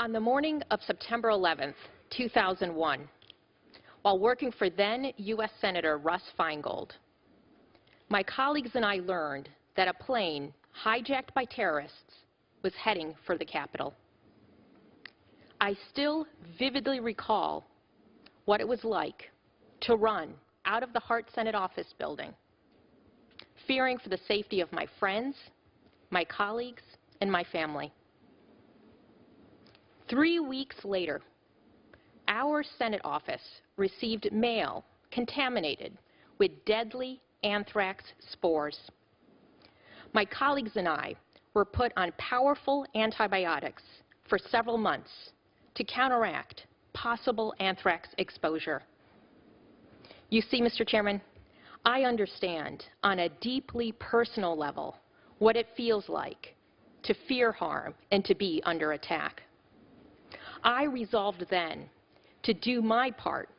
On the morning of September 11th, 2001, while working for then U.S. Senator Russ Feingold, my colleagues and I learned that a plane hijacked by terrorists was heading for the Capitol. I still vividly recall what it was like to run out of the Hart Senate office building, fearing for the safety of my friends, my colleagues, and my family. 3 weeks later, our Senate office received mail contaminated with deadly anthrax spores. My colleagues and I were put on powerful antibiotics for several months to counteract possible anthrax exposure. You see, Mr. Chairman, I understand on a deeply personal level what it feels like to fear harm and to be under attack. I resolved then to do my part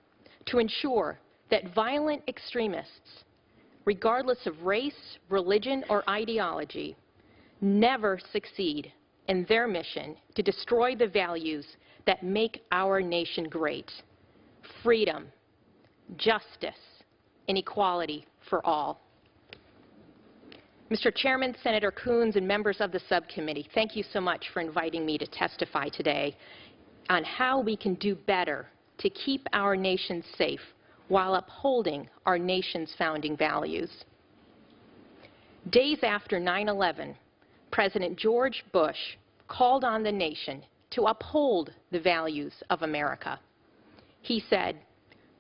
to ensure that violent extremists, regardless of race, religion, or ideology, never succeed in their mission to destroy the values that make our nation great: freedom, justice, and equality for all. Mr. Chairman, Senator Coons, and members of the subcommittee, thank you so much for inviting me to testify today on how we can do better to keep our nation safe while upholding our nation's founding values. Days after 9/11, President George Bush called on the nation to uphold the values of America. He said,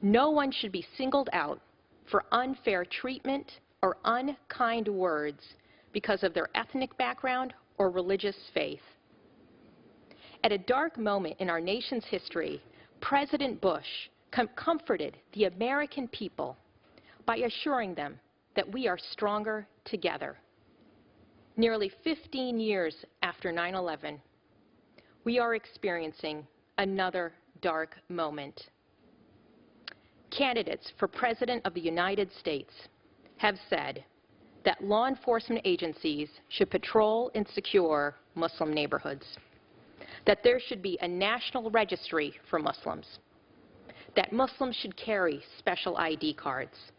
"No one should be singled out for unfair treatment or unkind words because of their ethnic background or religious faith." At a dark moment in our nation's history, President Bush comforted the American people by assuring them that we are stronger together. Nearly 15 years after 9/11, we are experiencing another dark moment. Candidates for President of the United States have said that law enforcement agencies should patrol and secure Muslim neighborhoods, that there should be a national registry for Muslims, that Muslims should carry special ID cards,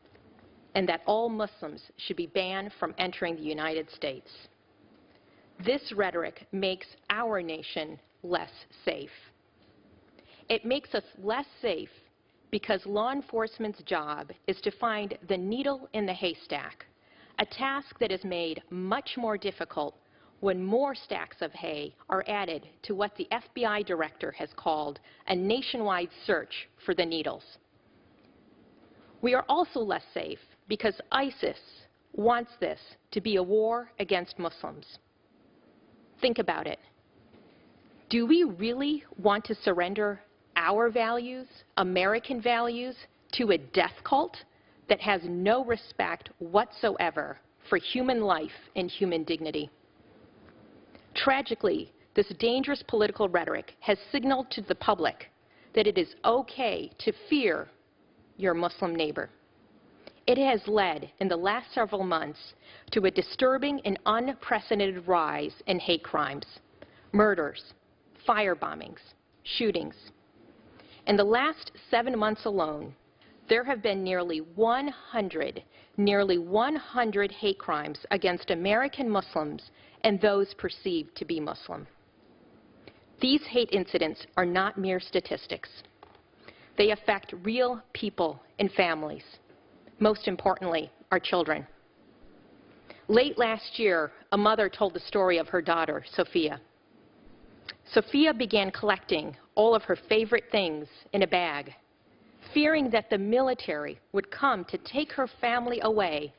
and that all Muslims should be banned from entering the United States. This rhetoric makes our nation less safe. It makes us less safe because law enforcement's job is to find the needle in the haystack, a task that is made much more difficult when more stacks of hay are added to what the FBI director has called a nationwide search for the needles. We are also less safe because ISIS wants this to be a war against Muslims. Think about it. Do we really want to surrender our values, American values, to a death cult that has no respect whatsoever for human life and human dignity? Tragically, this dangerous political rhetoric has signaled to the public that it is okay to fear your Muslim neighbor. It has led, in the last several months, to a disturbing and unprecedented rise in hate crimes, murders, firebombings, shootings. In the last 7 months alone, there have been nearly 100 hate crimes against American Muslims and those perceived to be Muslim. These hate incidents are not mere statistics. They affect real people and families, most importantly, our children. Late last year, a mother told the story of her daughter, Sophia. Sophia began collecting all of her favorite things in a bag, fearing that the military would come to take her family away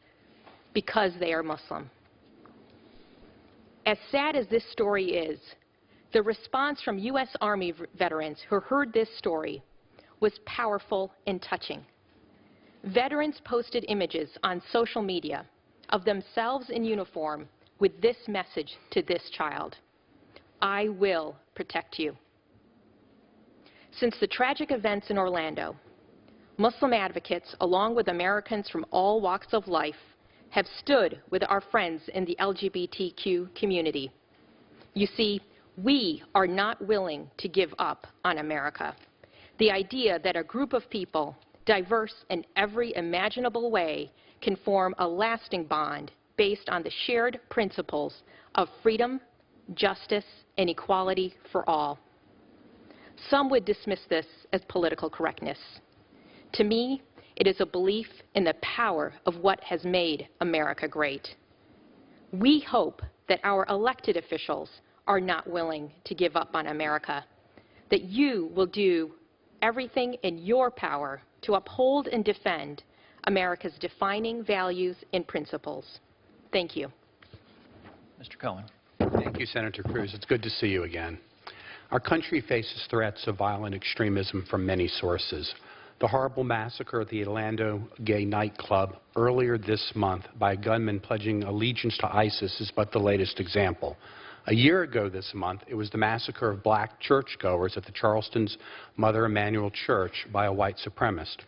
because they are Muslim. As sad as this story is, the response from U.S. Army veterans who heard this story was powerful and touching. Veterans posted images on social media of themselves in uniform with this message to this child: "I will protect you." Since the tragic events in Orlando, Muslim advocates, along with Americans from all walks of life, have stood with our friends in the LGBTQ community. You see, We are not willing to give up on America. The idea that a group of people, diverse in every imaginable way, can form a lasting bond based on the shared principles of freedom, justice, and equality for all. Some would dismiss this as political correctness. To me, it is a belief in the power of what has made America great. We hope that our elected officials are not willing to give up on America, that you will do everything in your power to uphold and defend America's defining values and principles. Thank you. Mr. Cohen. Thank you, Senator Cruz. It's good to see you again. Our country faces threats of violent extremism from many sources. The horrible massacre at the Orlando gay nightclub earlier this month by a gunman pledging allegiance to ISIS is but the latest example. A year ago this month, it was the massacre of black churchgoers at the Charleston's Mother Emanuel Church by a white supremacist.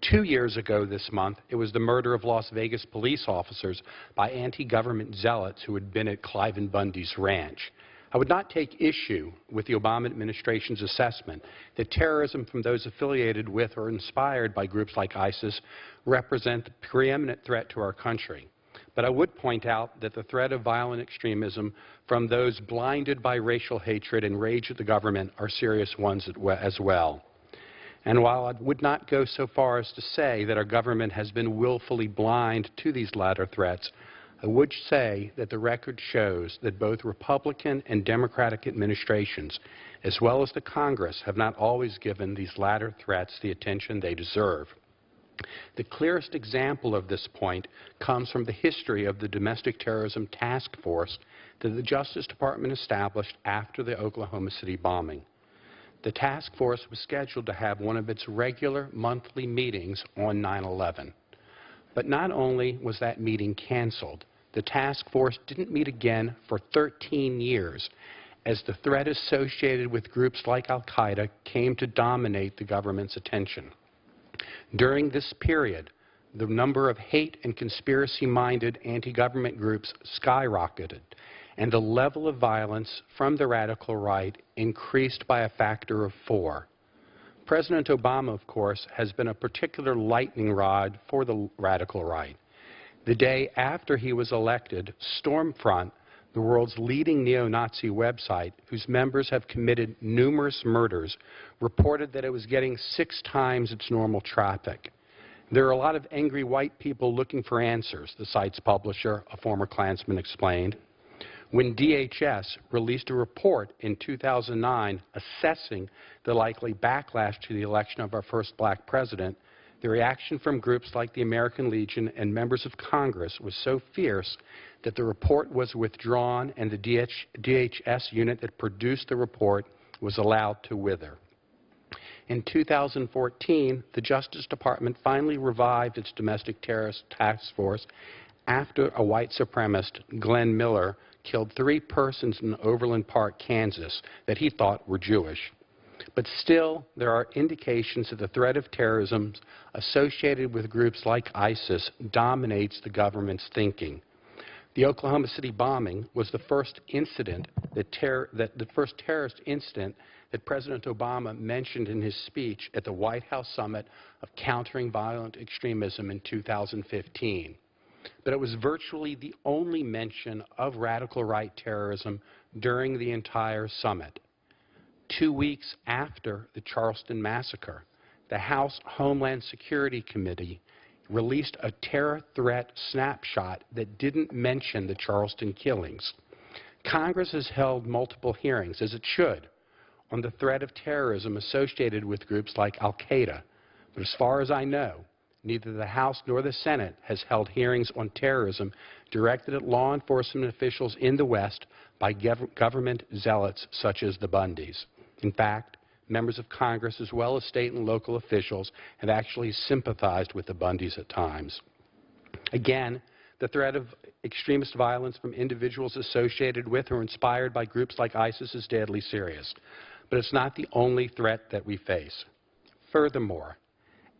2 years ago this month, it was the murder of Las Vegas police officers by anti-government zealots who had been at Cliven Bundy's ranch. I would not take issue with the Obama administration's assessment that terrorism from those affiliated with or inspired by groups like ISIS represent the preeminent threat to our country. But I would point out that the threat of violent extremism from those blinded by racial hatred and rage at the government are serious ones as well. And while I would not go so far as to say that our government has been willfully blind to these latter threats, I would say that the record shows that both Republican and Democratic administrations, as well as the Congress, have not always given these latter threats the attention they deserve. The clearest example of this point comes from the history of the Domestic Terrorism Task Force that the Justice Department established after the Oklahoma City bombing. The task force was scheduled to have one of its regular monthly meetings on 9/11. But not only was that meeting canceled, the task force didn't meet again for 13 years as the threat associated with groups like al-Qaeda came to dominate the government's attention. During this period, the number of hate and conspiracy-minded anti-government groups skyrocketed, and the level of violence from the radical right increased by a factor of 4. President Obama, of course, has been a particular lightning rod for the radical right. The day after he was elected, Stormfront, the world's leading neo-Nazi website, whose members have committed numerous murders, reported that it was getting 6 times its normal traffic. There are a lot of angry white people looking for answers, the site's publisher, a former Klansman, explained. When DHS released a report in 2009 assessing the likely backlash to the election of our first black president, the reaction from groups like the American Legion and members of Congress was so fierce that the report was withdrawn and the DHS unit that produced the report was allowed to wither. In 2014, the Justice Department finally revived its domestic terrorist task force after a white supremacist, Glenn Miller, killed 3 persons in Overland Park, Kansas, that he thought were Jewish. But still, there are indications that the threat of terrorism associated with groups like ISIS dominates the government's thinking. The Oklahoma City bombing was the first incident the first terrorist incident that President Obama mentioned in his speech at the White House summit of countering violent extremism in 2015. But it was virtually the only mention of radical right terrorism during the entire summit. 2 weeks after the Charleston massacre, the House Homeland Security Committee released a terror threat snapshot that didn't mention the Charleston killings. Congress has held multiple hearings, as it should, on the threat of terrorism associated with groups like al-Qaeda. But as far as I know, neither the House nor the Senate has held hearings on terrorism directed at law enforcement officials in the West by government zealots such as the Bundys. In fact, members of Congress as well as state and local officials have actually sympathized with the Bundys at times. Again, the threat of extremist violence from individuals associated with or inspired by groups like ISIS is deadly serious. But it's not the only threat that we face. Furthermore,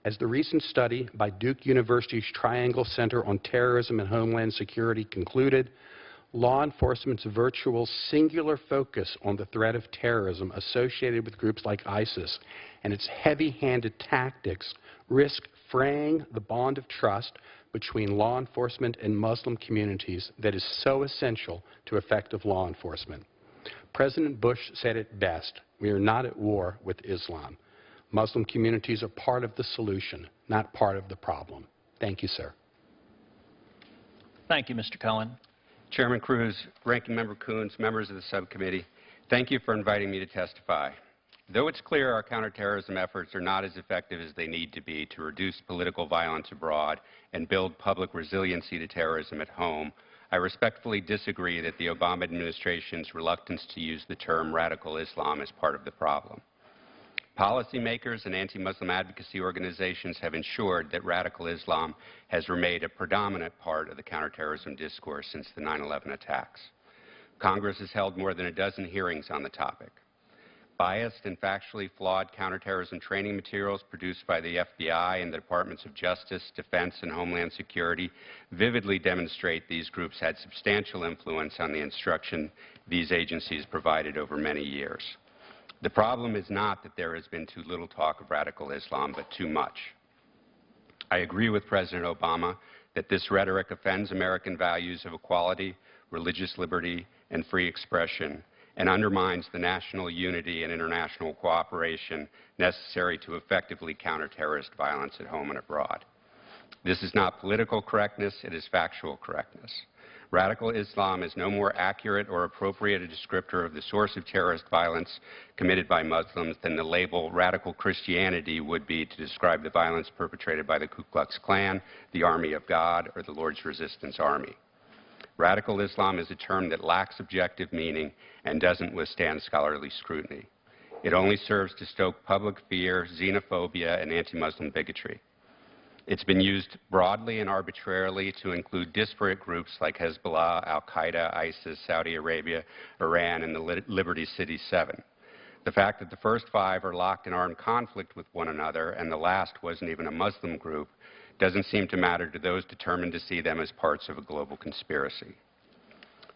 as the recent study by Duke University's Triangle Center on Terrorism and Homeland Security concluded, law enforcement's virtual singular focus on the threat of terrorism associated with groups like ISIS and its heavy-handed tactics risk fraying the bond of trust between law enforcement and Muslim communities that is so essential to effective law enforcement. President Bush said it best, "We are not at war with Islam. Muslim communities are part of the solution, not part of the problem." Thank you, sir. Thank you, Mr. Cohen. Chairman Cruz, Ranking Member Coons, members of the subcommittee, thank you for inviting me to testify. Though it's clear our counterterrorism efforts are not as effective as they need to be to reduce political violence abroad and build public resiliency to terrorism at home, I respectfully disagree that the Obama administration's reluctance to use the term radical Islam is part of the problem. Policymakers and anti-Muslim advocacy organizations have ensured that radical Islam has remained a predominant part of the counterterrorism discourse since the 9/11 attacks. Congress has held more than a dozen hearings on the topic. Biased and factually flawed counterterrorism training materials produced by the FBI and the Departments of Justice, Defense, and Homeland Security vividly demonstrate these groups had substantial influence on the instruction these agencies provided over many years. The problem is not that there has been too little talk of radical Islam, but too much. I agree with President Obama that this rhetoric offends American values of equality, religious liberty, and free expression, and undermines the national unity and international cooperation necessary to effectively counter terrorist violence at home and abroad. This is not political correctness, it is factual correctness. Radical Islam is no more accurate or appropriate a descriptor of the source of terrorist violence committed by Muslims than the label radical Christianity would be to describe the violence perpetrated by the Ku Klux Klan, the Army of God, or the Lord's Resistance Army. Radical Islam is a term that lacks objective meaning and doesn't withstand scholarly scrutiny. It only serves to stoke public fear, xenophobia, and anti-Muslim bigotry. It's been used broadly and arbitrarily to include disparate groups like Hezbollah, Al-Qaeda, ISIS, Saudi Arabia, Iran, and the Liberty City Seven. The fact that the first five are locked in armed conflict with one another and the last wasn't even a Muslim group doesn't seem to matter to those determined to see them as parts of a global conspiracy.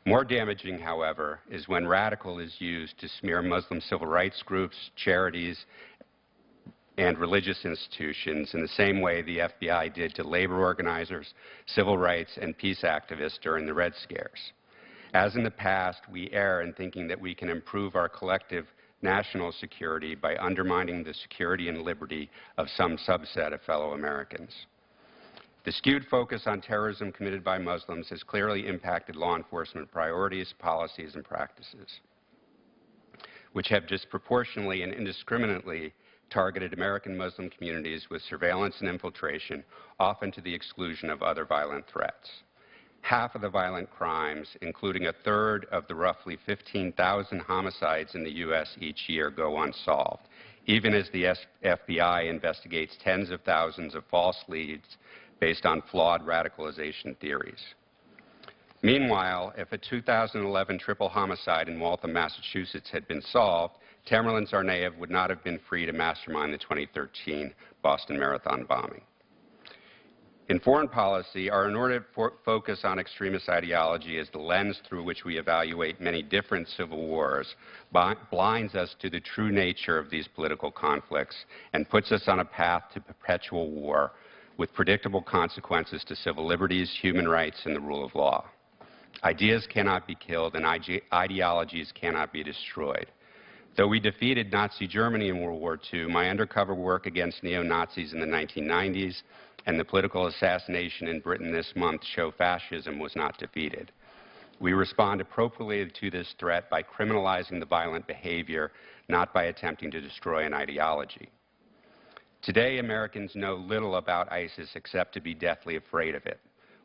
More damaging, however, is when radical is used to smear Muslim civil rights groups, charities, and religious institutions in the same way the FBI did to labor organizers, civil rights, and peace activists during the Red Scares. As in the past, we err in thinking that we can improve our collective national security by undermining the security and liberty of some subset of fellow Americans. The skewed focus on terrorism committed by Muslims has clearly impacted law enforcement priorities, policies, and practices, which have disproportionately and indiscriminately targeted American Muslim communities with surveillance and infiltration, often to the exclusion of other violent threats. Half of the violent crimes, including a third of the roughly 15,000 homicides in the U.S. each year, go unsolved, even as the FBI investigates tens of thousands of false leads based on flawed radicalization theories. Meanwhile, if a 2011 triple homicide in Waltham, Massachusetts had been solved, Tamerlan Tsarnaev would not have been free to mastermind the 2013 Boston Marathon bombing. In foreign policy, our inordinate focus on extremist ideology as the lens through which we evaluate many different civil wars blinds us to the true nature of these political conflicts and puts us on a path to perpetual war with predictable consequences to civil liberties, human rights, and the rule of law. Ideas cannot be killed and ideologies cannot be destroyed. Though we defeated Nazi Germany in World War II, my undercover work against neo-Nazis in the 1990s and the political assassination in Britain this month show fascism was not defeated. We respond appropriately to this threat by criminalizing the violent behavior, not by attempting to destroy an ideology. Today, Americans know little about ISIS except to be deathly afraid of it,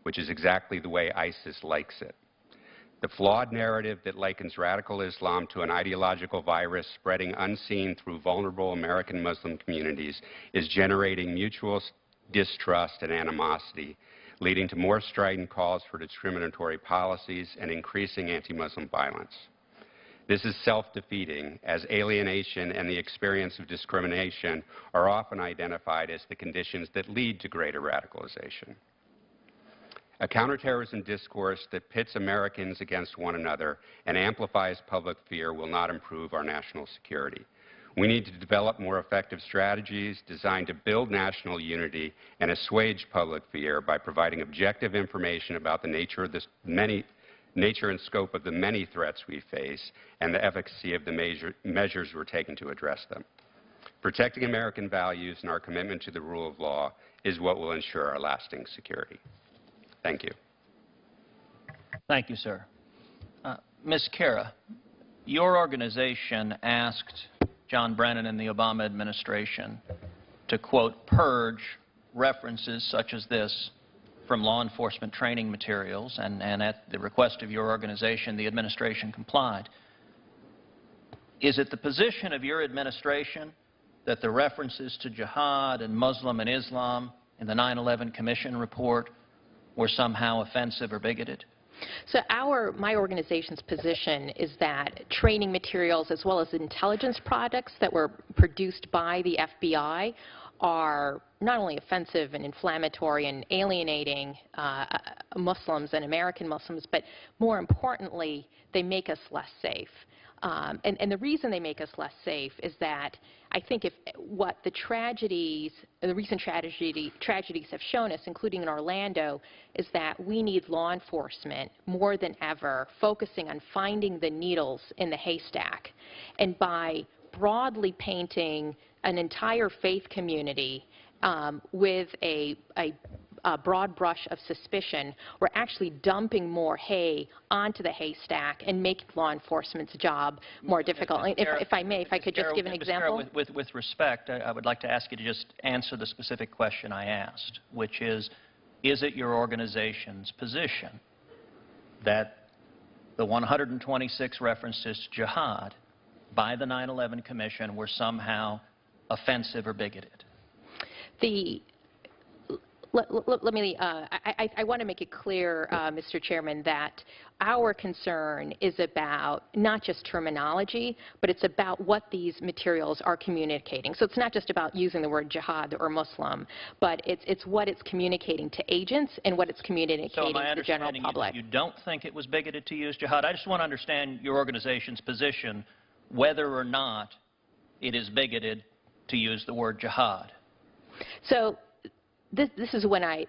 which is exactly the way ISIS likes it. The flawed narrative that likens radical Islam to an ideological virus spreading unseen through vulnerable American Muslim communities is generating mutual distrust and animosity, leading to more strident calls for discriminatory policies and increasing anti-Muslim violence. This is self-defeating, as alienation and the experience of discrimination are often identified as the conditions that lead to greater radicalization. A counterterrorism discourse that pits Americans against one another and amplifies public fear will not improve our national security. We need to develop more effective strategies designed to build national unity and assuage public fear by providing objective information about the nature and scope of the many threats we face and the efficacy of the measures we're taking to address them. Protecting American values and our commitment to the rule of law is what will ensure our lasting security. Thank you. Thank you, sir. Ms. Khera, your organization asked John Brennan and the Obama administration to, quote, purge references such as this from law enforcement training materials, and at the request of your organization, the administration complied. Is it the position of your administration that the references to jihad and Muslim and Islam in the 9/11 Commission report were somehow offensive or bigoted? So my organization's position is that training materials as well as intelligence products that were produced by the FBI are not only offensive and inflammatory and alienating Muslims and American Muslims, but more importantly, they make us less safe. And the reason they make us less safe is that I think what the recent tragedies have shown us, including in Orlando, is that we need law enforcement more than ever focusing on finding the needles in the haystack. And by broadly painting an entire faith community with a broad brush of suspicion, we're actually dumping more hay onto the haystack and making law enforcement's job more difficult. If I could just give an example. With respect, I would like to ask you to just answer the specific question I asked, which is it your organization's position that the 126 references to jihad by the 9/11 Commission were somehow offensive or bigoted? I want to make it clear, Mr. Chairman, that our concern is about not just terminology, but it's about what these materials are communicating. So it's not just about using the word jihad or Muslim, but it's what it's communicating to agents and what it's communicating to the general public. You don't think it was bigoted to use jihad? I just want to understand your organization's position, whether or not it is bigoted to use the word jihad. So this is when I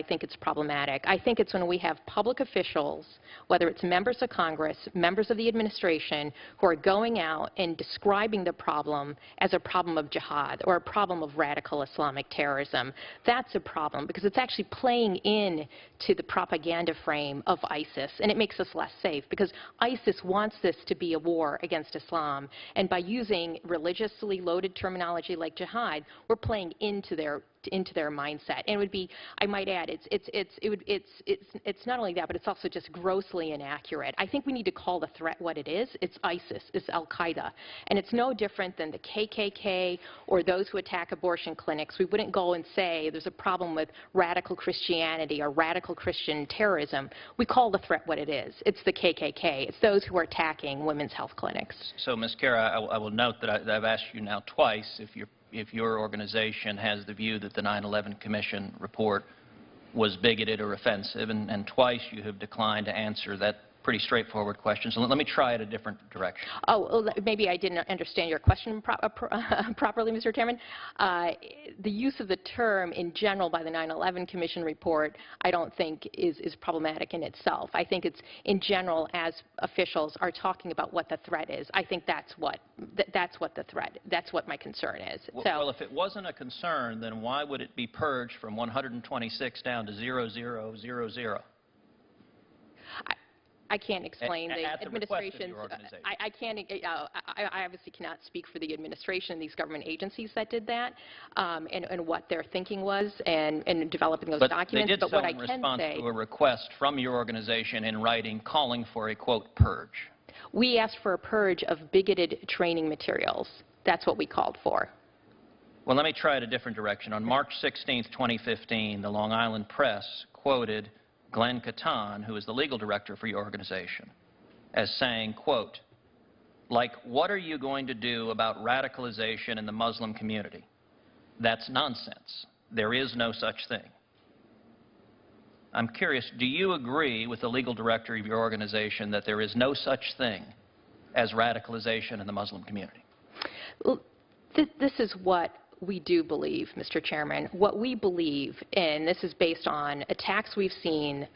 think it's problematic. I think it's when we have public officials, whether it's members of Congress, members of the administration, who are going out and describing the problem as a problem of jihad or a problem of radical Islamic terrorism. That's a problem because it's actually playing in to the propaganda frame of ISIS, and it makes us less safe because ISIS wants this to be a war against Islam, and by using religiously loaded terminology like jihad, we're playing into their mindset. And it would be, I might add, it's not only that, but it's also just grossly inaccurate. I think we need to call the threat what it is. It's ISIS, it's Al-Qaeda, and it's no different than the KKK or those who attack abortion clinics. We wouldn't go and say there's a problem with radical Christianity or radical Christian terrorism. We call the threat what it is. It's the KKK. It's those who are attacking women's health clinics. So, Ms. Khera, I will note that I've asked you now twice if your organization has the view that the 9/11 Commission report was bigoted or offensive, and twice you have declined to answer that pretty straightforward question. So let me try it a different direction. Oh, well, maybe I didn't understand your question properly, Mr. Chairman. The use of the term in general by the 9/11 Commission report I don't think is problematic in itself. I think it's in general as officials are talking about what the threat is. I think that's what my concern is. Well, if it wasn't a concern, then why would it be purged from 126 down to 0000? I can't explain the administration's. I obviously cannot speak for the administration and these government agencies that did that, and what their thinking was and developing those documents. But what I can say, in response to a request from your organization in writing calling for a quote purge. We asked for a purge of bigoted training materials. That's what we called for. Well, let me try it a different direction. On March 16, 2015, the Long Island Press quoted Glenn Catan, who is the legal director for your organization, as saying, quote, like, what are you going to do about radicalization in the Muslim community? That's nonsense. There is no such thing. I'm curious, do you agree with the legal director of your organization that there is no such thing as radicalization in the Muslim community? Well, this is what we do believe, Mr. Chairman. What we believe, and this is based on attacks we've seen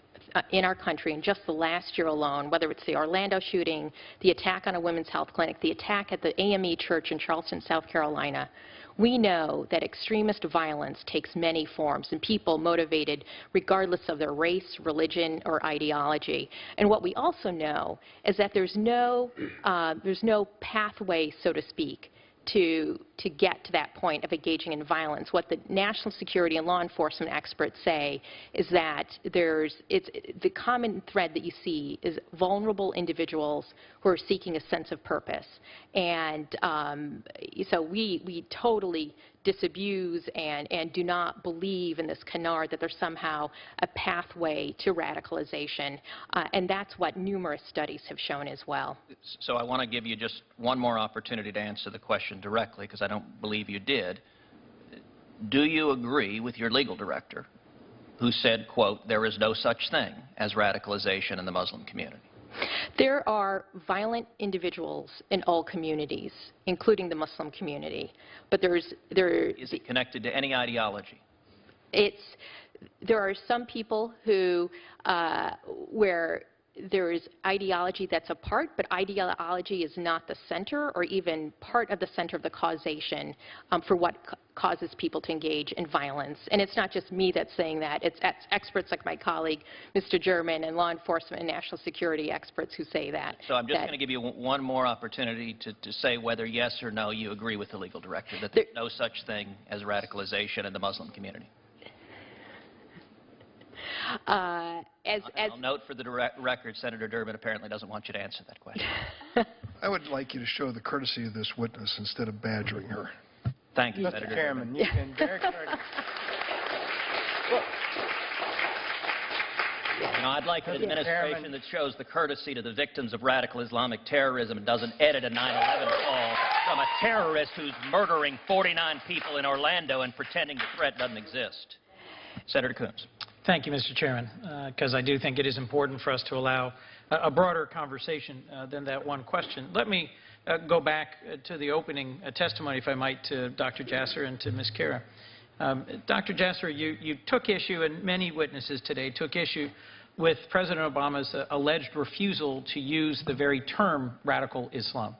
in our country in just the last year alone, whether it's the Orlando shooting, the attack on a women's health clinic, the attack at the AME Church in Charleston, South Carolina, we know that extremist violence takes many forms and people motivated regardless of their race, religion, or ideology. And what we also know is that there's no pathway, so to speak, to get to that point of engaging in violence. What the national security and law enforcement experts say is that the common thread that you see is vulnerable individuals who are seeking a sense of purpose. And so we totally disabuse and do not believe in this canard that there's somehow a pathway to radicalization. And that's what numerous studies have shown as well. So I want to give you just one more opportunity to answer the question directly, because I don't believe you did. Do you agree with your legal director who said, quote, there is no such thing as radicalization in the Muslim community? There are violent individuals in all communities, including the Muslim community. But Is it connected to any ideology? There are some people who, where there is ideology that's a part, but ideology is not the center or even part of the center of the causation for what causes people to engage in violence. And it's not just me that's saying that. It's experts like my colleague, Mr. German, and law enforcement and national security experts who say that. So I'm just going to give you one more opportunity to say whether yes or no you agree with the legal director that there's no such thing as radicalization in the Muslim community. I'll note for the record, Senator Durbin apparently doesn't want you to answer that question. I would like you to show the courtesy of this witness instead of badgering her. Thank you, Senator Chairman, Durbin. you've been very courteous. I'd like an administration that shows the courtesy to the victims of radical Islamic terrorism and doesn't edit a 9/11 call from a terrorist who's murdering 49 people in Orlando and pretending the threat doesn't exist. Senator Coons. Thank you, Mr. Chairman, because I do think it is important for us to allow a broader conversation than that one question. Let me go back to the opening testimony, if I might, to Dr. Jasser and to Ms. Khera. Dr. Jasser, you took issue, and many witnesses today took issue with President Obama's alleged refusal to use the very term radical Islam.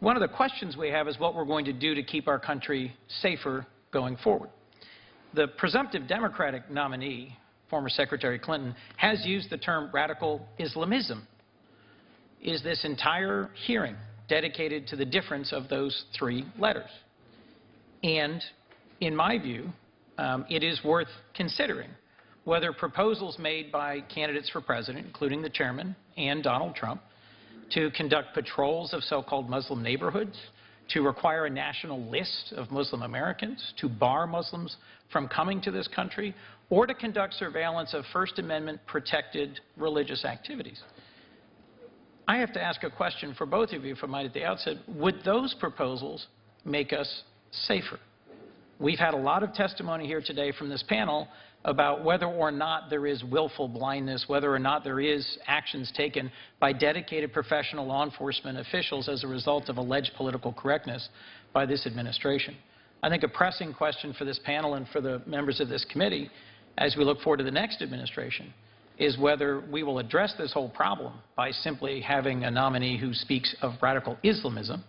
One of the questions we have is what we're going to do to keep our country safer going forward. The presumptive Democratic nominee, former Secretary Clinton, has used the term radical Islamism. Is this entire hearing dedicated to the difference of those three letters? And in my view, it is worth considering whether proposals made by candidates for president, including the chairman and Donald Trump, to conduct patrols of so-called Muslim neighborhoods, to require a national list of Muslim Americans, to bar Muslims from coming to this country, or to conduct surveillance of First Amendment protected religious activities. I have to ask a question for both of you, if I might, at the outset. Would those proposals make us safer? We've had a lot of testimony here today from this panel about whether or not there is willful blindness, whether or not there is actions taken by dedicated professional law enforcement officials as a result of alleged political correctness by this administration. I think a pressing question for this panel and for the members of this committee as we look forward to the next administration is whether we will address this whole problem by simply having a nominee who speaks of radical Islamism,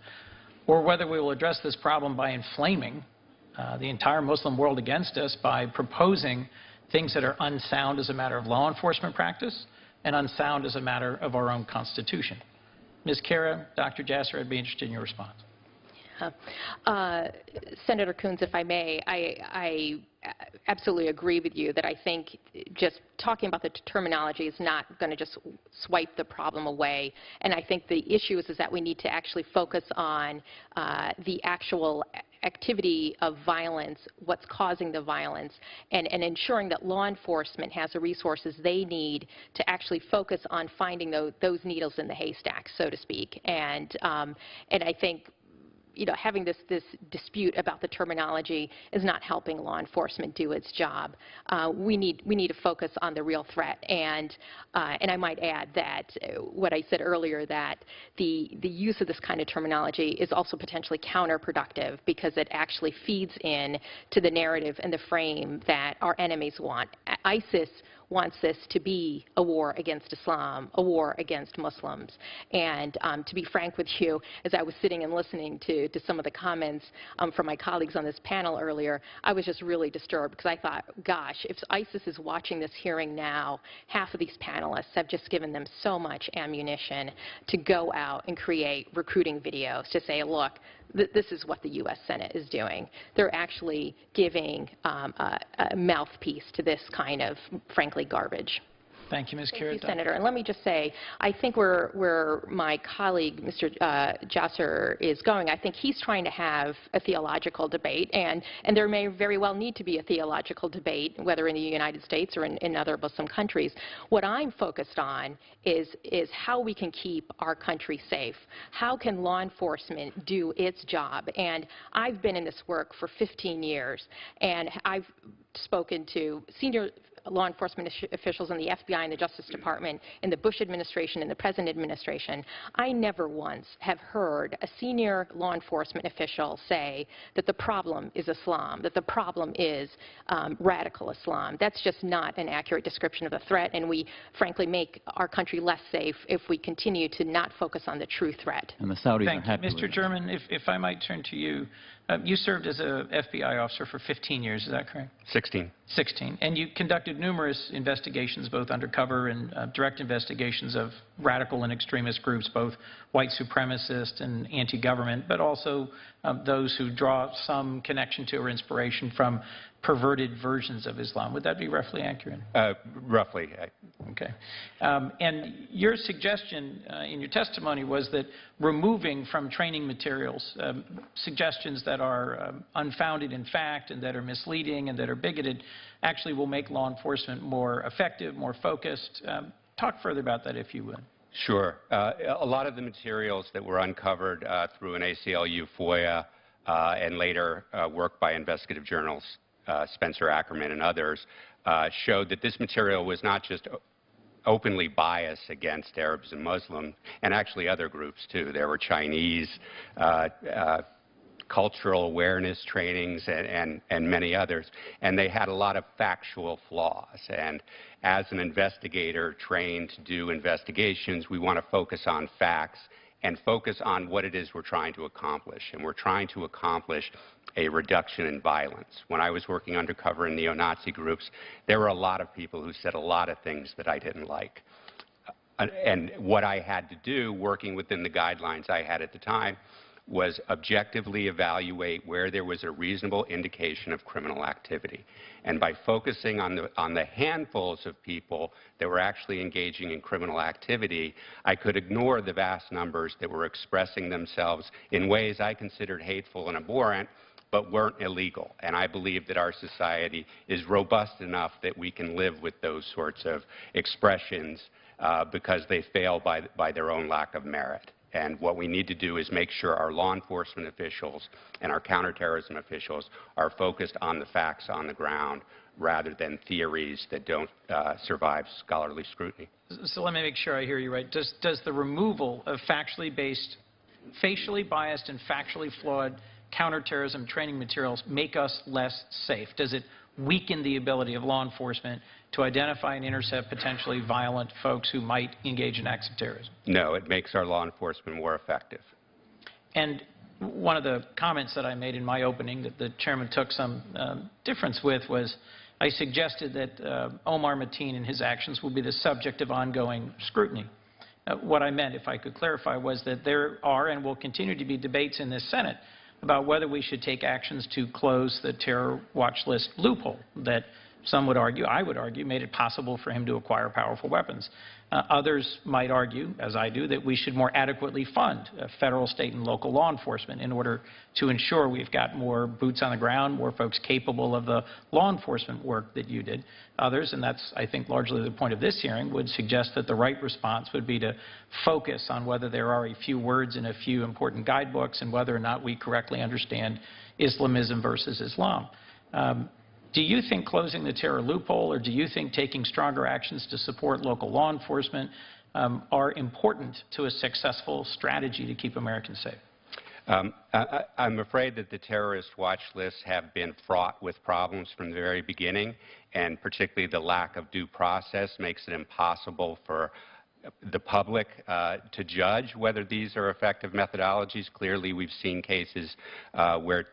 or whether we will address this problem by inflaming the entire Muslim world against us by proposing things that are unsound as a matter of law enforcement practice and unsound as a matter of our own Constitution. Ms. Khera, Dr. Jasser, I'd be interested in your response. Senator Coons, if I may, I absolutely agree with you that I think just talking about the terminology is not going to just swipe the problem away. And I think the issue is that we need to actually focus on the actual activity of violence, what's causing the violence, and ensuring that law enforcement has the resources they need to actually focus on finding those needles in the haystack, so to speak. And I think having this dispute about the terminology is not helping law enforcement do its job. We need to focus on the real threat. And I might add that what I said earlier, that the use of this kind of terminology is also potentially counterproductive because it actually feeds in to the narrative and the frame that our enemies want. ISIS wants this to be a war against Islam, a war against Muslims. And to be frank with you, as I was sitting and listening to some of the comments from my colleagues on this panel earlier, I was just really disturbed because I thought, gosh, if ISIS is watching this hearing now, half of these panelists have just given them so much ammunition to go out and create recruiting videos to say, look, this is what the U.S. Senate is doing. They're actually giving a mouthpiece to this kind of, frankly, garbage. Thank you, Ms. Khera. Thank you, Senator. And let me just say, I think where my colleague, Mr. Jasser, is going, I think he's trying to have a theological debate, and there may very well need to be a theological debate, whether in the United States or in other Muslim countries. What I'm focused on is how we can keep our country safe. How can law enforcement do its job? And I've been in this work for 15 years, and I've spoken to senior law enforcement officials in the FBI and the Justice Department, in the Bush administration and the present administration. I never once have heard a senior law enforcement official say that the problem is Islam, that the problem is radical Islam. That's just not an accurate description of the threat, and we frankly make our country less safe if we continue to not focus on the true threat. And the Saudis Thank are happy you. Mr. with German, if I might turn to you. You served as an FBI officer for 15 years, is that correct? 16. 16. And you conducted numerous investigations, both undercover and direct investigations of radical and extremist groups, both white supremacist and anti-government, but also those who draw some connection to or inspiration from perverted versions of Islam. Would that be roughly accurate? Roughly. Okay. And your suggestion in your testimony was that removing from training materials suggestions that are unfounded in fact and that are misleading and that are bigoted actually will make law enforcement more effective, more focused. Talk further about that, if you would. Sure. A lot of the materials that were uncovered through an ACLU FOIA and later work by investigative journals, Spencer Ackerman and others, showed that this material was not just openly biased against Arabs and Muslims, and actually other groups too. There were Chinese cultural awareness trainings and many others, and they had a lot of factual flaws. And as an investigator trained to do investigations, we want to focus on facts and focus on what it is we're trying to accomplish. And we're trying to accomplish a reduction in violence. When I was working undercover in neo-Nazi groups, there were a lot of people who said a lot of things that I didn't like. And what I had to do, working within the guidelines I had at the time, was objectively evaluate where there was a reasonable indication of criminal activity. And by focusing on the handfuls of people that were actually engaging in criminal activity, I could ignore the vast numbers that were expressing themselves in ways I considered hateful and abhorrent, but weren't illegal. And I believe that our society is robust enough that we can live with those sorts of expressions because they fail by their own lack of merit. And what we need to do is make sure our law enforcement officials and our counterterrorism officials are focused on the facts on the ground rather than theories that don't survive scholarly scrutiny. So let me make sure I hear you right. Does the removal of factually based, facially biased and factually flawed counterterrorism training materials make us less safe? Does it weaken the ability of law enforcement to identify and intercept potentially violent folks who might engage in acts of terrorism? No, it makes our law enforcement more effective. And one of the comments that I made in my opening that the chairman took some difference with was I suggested that Omar Mateen and his actions will be the subject of ongoing scrutiny. What I meant, if I could clarify, was that there are and will continue to be debates in this Senate about whether we should take actions to close the terror watch list loophole that some would argue, I would argue, made it possible for him to acquire powerful weapons. Others might argue, as I do, that we should more adequately fund federal, state, and local law enforcement in order to ensure we've got more boots on the ground, more folks capable of the law enforcement work that you did. Others, and that's, I think, largely the point of this hearing, would suggest that the right response would be to focus on whether there are a few words in a few important guidebooks and whether or not we correctly understand Islamism versus Islam. Do you think closing the terror loophole, or do you think taking stronger actions to support local law enforcement are important to a successful strategy to keep Americans safe? I'm afraid that the terrorist watch lists have been fraught with problems from the very beginning, and particularly the lack of due process makes it impossible for the public to judge whether these are effective methodologies. Clearly, we've seen cases where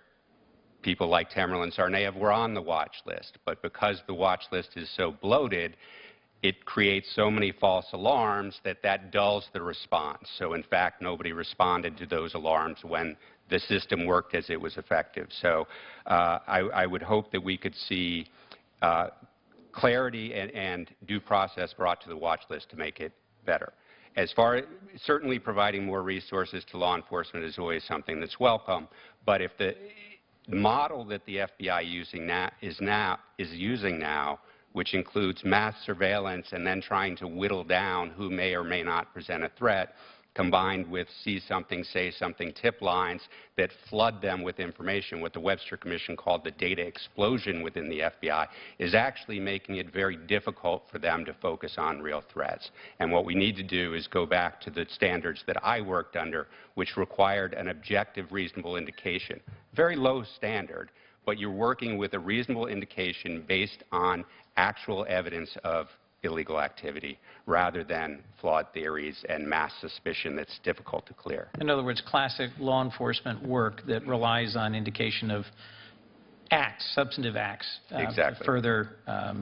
people like Tamerlan Tsarnaev were on the watch list, but because the watch list is so bloated, it creates so many false alarms that dulls the response. So in fact, nobody responded to those alarms when the system worked as it was effective. So I would hope that we could see clarity and due process brought to the watch list to make it better. As far as certainly providing more resources to law enforcement is always something that's welcome, but if the model that the FBI is using now, which includes mass surveillance and then trying to whittle down who may or may not present a threat, combined with see something, say something tip lines that flood them with information, what the Webster Commission called the data explosion within the FBI, is actually making it very difficult for them to focus on real threats. And what we need to do is go back to the standards that I worked under, which required an objective, reasonable indication. Very low standard, but you're working with a reasonable indication based on actual evidence of illegal activity rather than flawed theories and mass suspicion that's difficult to clear. In other words, classic law enforcement work that relies on indication of acts, substantive acts, Exactly. further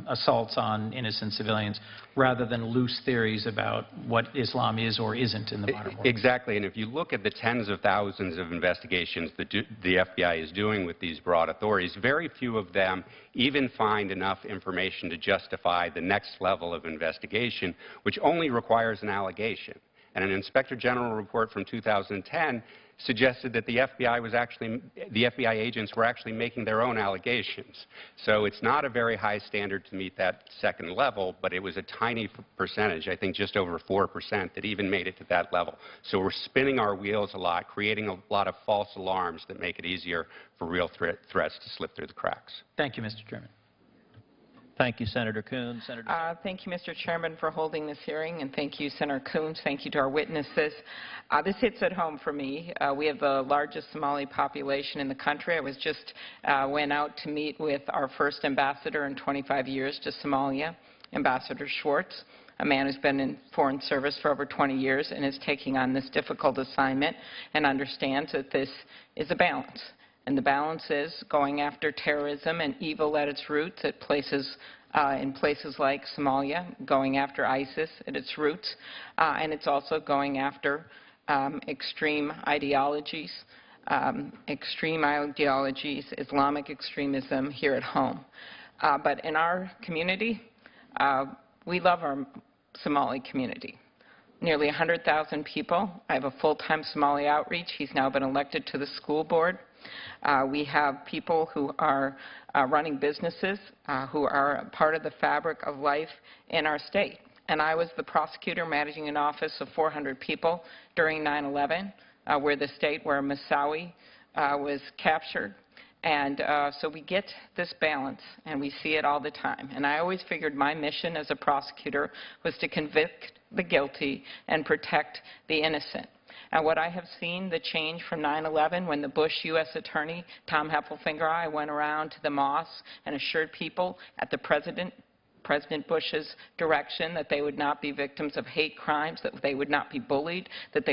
assaults on innocent civilians, rather than loose theories about what Islam is or isn't in the modern world. Exactly, and if you look at the tens of thousands of investigations that the FBI is doing with these broad authorities, very few of them even find enough information to justify the next level of investigation, which only requires an allegation. And an Inspector General report from 2010 suggested that the FBI agents were actually making their own allegations. So it's not a very high standard to meet that second level, but it was a tiny percentage, I think just over 4%, that even made it to that level. So we're spinning our wheels a lot, creating a lot of false alarms that make it easier for real threats to slip through the cracks. Thank you, Mr. Chairman. Thank you, Senator Coons. Senator Thank you, Mr. Chairman, for holding this hearing, and thank you, Senator Coons. Thank you to our witnesses. This hits at home for me. We have the largest Somali population in the country. I was just went out to meet with our first ambassador in 25 years to Somalia, Ambassador Schwartz, a man who's been in foreign service for over 20 years and is taking on this difficult assignment and understands that this is a balance. And the balance is going after terrorism and evil at its roots in places like Somalia, going after ISIS at its roots, and it's also going after extreme ideologies, Islamic extremism here at home. But in our community, we love our Somali community. Nearly 100,000 people. I have a full-time Somali outreach. He's now been elected to the school board. We have people who are running businesses, who are part of the fabric of life in our state. And I was the prosecutor managing an office of 400 people during 9/11, where Moussaoui was captured. And so we get this balance, and we see it all the time. And I always figured my mission as a prosecutor was to convict the guilty and protect the innocent. And what I have seen, the change from 9/11, when the Bush U.S. Attorney, Tom Heffelfinger, I went around to the mosques and assured people at the President Bush's direction that they would not be victims of hate crimes, that they would not be bullied, that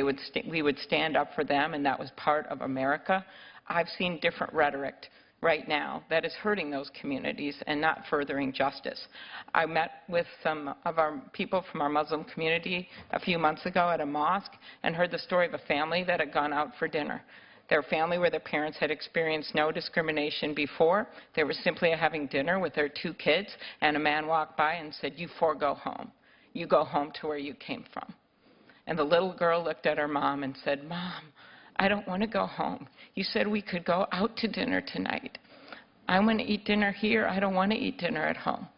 we would stand up for them, and that was part of America. I've seen different rhetoric right now that is hurting those communities and not furthering justice. I met with some of our people from our Muslim community a few months ago at a mosque and heard the story of a family that had gone out for dinner. They're a family where their parents had experienced no discrimination before. They were simply having dinner with their 2 kids, and a man walked by and said, "You 4 go home. You go home to where you came from." And the little girl looked at her mom and said, "Mom, I don't want to go home. You said we could go out to dinner tonight. I want to eat dinner here. I don't want to eat dinner at home."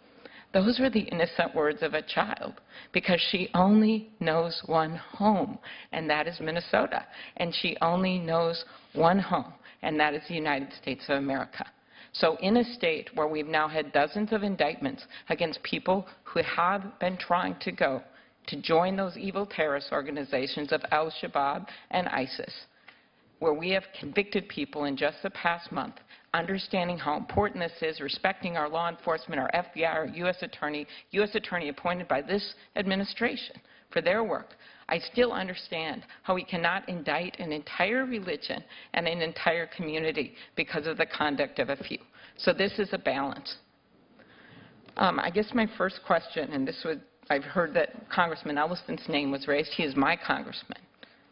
Those were the innocent words of a child, because she only knows one home, and that is Minnesota. And she only knows one home, and that is the United States of America. So in a state where we've now had dozens of indictments against people who have been trying to go to join those evil terrorist organizations of Al-Shabaab and ISIS, where we have convicted people in just the past month, understanding how important this is, respecting our law enforcement, our FBI, our U.S. Attorney appointed by this administration for their work, I still understand how we cannot indict an entire religion and an entire community because of the conduct of a few. So this is a balance. I guess my first question, and I've heard that Congressman Elliston's name was raised. He is my congressman.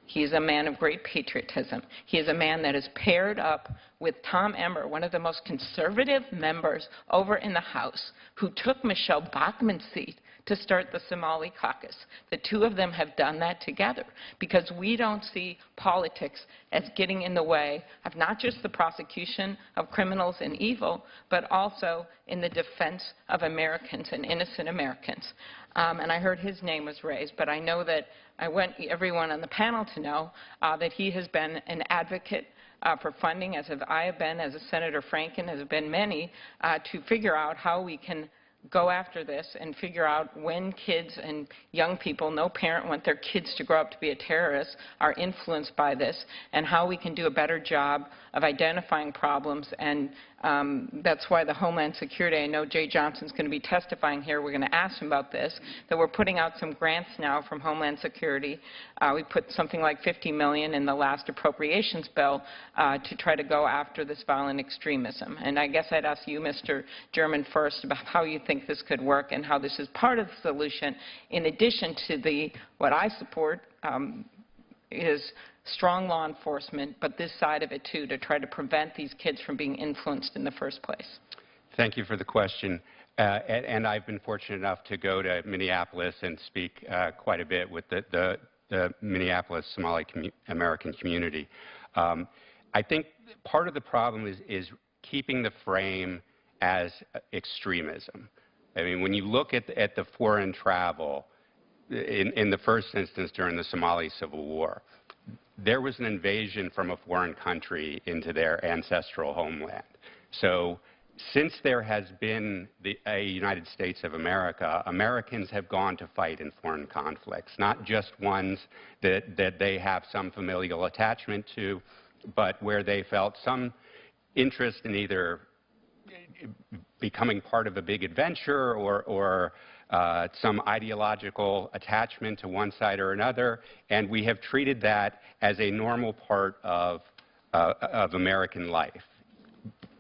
He is a man of great patriotism. He is a man that is paired up with Tom Emmer, one of the most conservative members over in the House, who took Michelle Bachmann's seat to start the Somali caucus. The 2 of them have done that together because we don't see politics as getting in the way of not just the prosecution of criminals and evil, but also in the defense of Americans and innocent Americans. And I heard his name was raised, but I know that I want everyone on the panel to know that he has been an advocate for funding, as have I have been, as Senator Franken, as have been many, to figure out how we can go after this and figure out when kids and young people, no parent want their kids to grow up to be a terrorist, are influenced by this, and how we can do a better job of identifying problems. And that's why the Homeland Security, I know Jay Johnson's going to be testifying here, we're going to ask him about this, that we're putting out some grants now from Homeland Security. We put something like $50 million in the last appropriations bill to try to go after this violent extremism. And I guess I'd ask you, Mr. German, first about how you think this could work and how this is part of the solution, in addition to what I support is strong law enforcement, but this side of it too, to try to prevent these kids from being influenced in the first place. Thank you for the question. And I've been fortunate enough to go to Minneapolis and speak quite a bit with the Minneapolis Somali American community. I think part of the problem is keeping the frame as extremism. I mean, when you look at the foreign travel, in the first instance during the Somali Civil War, there was an invasion from a foreign country into their ancestral homeland. So since there has been a United States of America, Americans have gone to fight in foreign conflicts, not just ones that they have some familial attachment to, but where they felt some interest in either becoming part of a big adventure or some ideological attachment to one side or another, and we have treated that as a normal part of American life.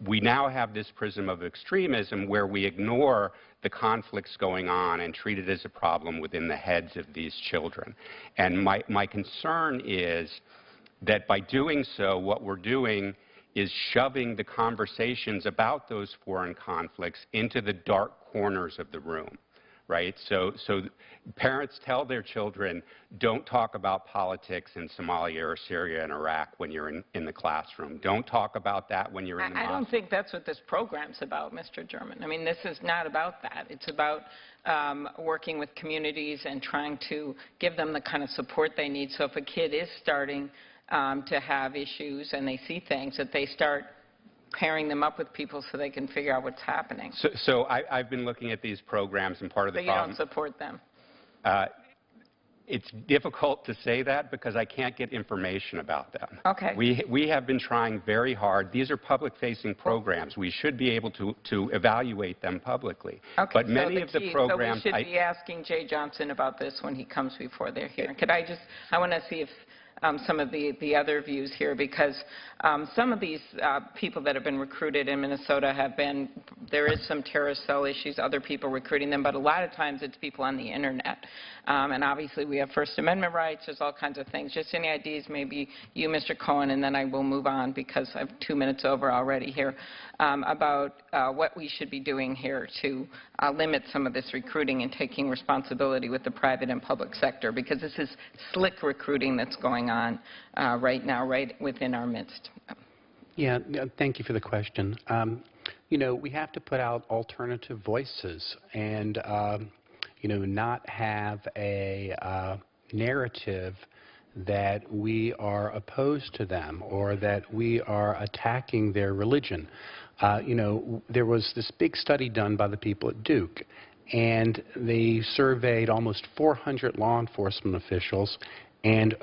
We now have this prism of extremism where we ignore the conflicts going on and treat it as a problem within the heads of these children. And my concern is that by doing so, what we're doing is shoving the conversations about those foreign conflicts into the dark corners of the room, right? So parents tell their children, don't talk about politics in Somalia or Syria and Iraq when you're in the classroom. Don't talk about that when you're in the mosque. I don't think that's what this program's about, Mr. German. I mean, this is not about that. It's about working with communities and trying to give them the kind of support they need. So if a kid is starting to have issues and they see things, that they start pairing them up with people so they can figure out what's happening. So I've been looking at these programs, and part of the problem... So you don't support them? It's difficult to say that because I can't get information about them. Okay. We have been trying very hard. These are public-facing programs. We should be able to evaluate them publicly. Okay. But many of the programs... So we should be asking Jay Johnson about this when he comes before their hearing. Could I want to see if some of the other views here, because some of these people that have been recruited in Minnesota there is some terrorist cell issues, other people recruiting them, but a lot of times it's people on the internet. And obviously we have First Amendment rights, there's all kinds of things. Just any ideas, maybe you, Mr. Cohen, and then I will move on because I have 2 minutes over already here, about what we should be doing here to limit some of this recruiting and taking responsibility with the private and public sector, because this is slick recruiting that's going on right now, right within our midst. Yeah, thank you for the question. You know, we have to put out alternative voices and, you know, not have a narrative that we are opposed to them or that we are attacking their religion. You know, there was this big study done by the people at Duke, and they surveyed almost 400 law enforcement officials and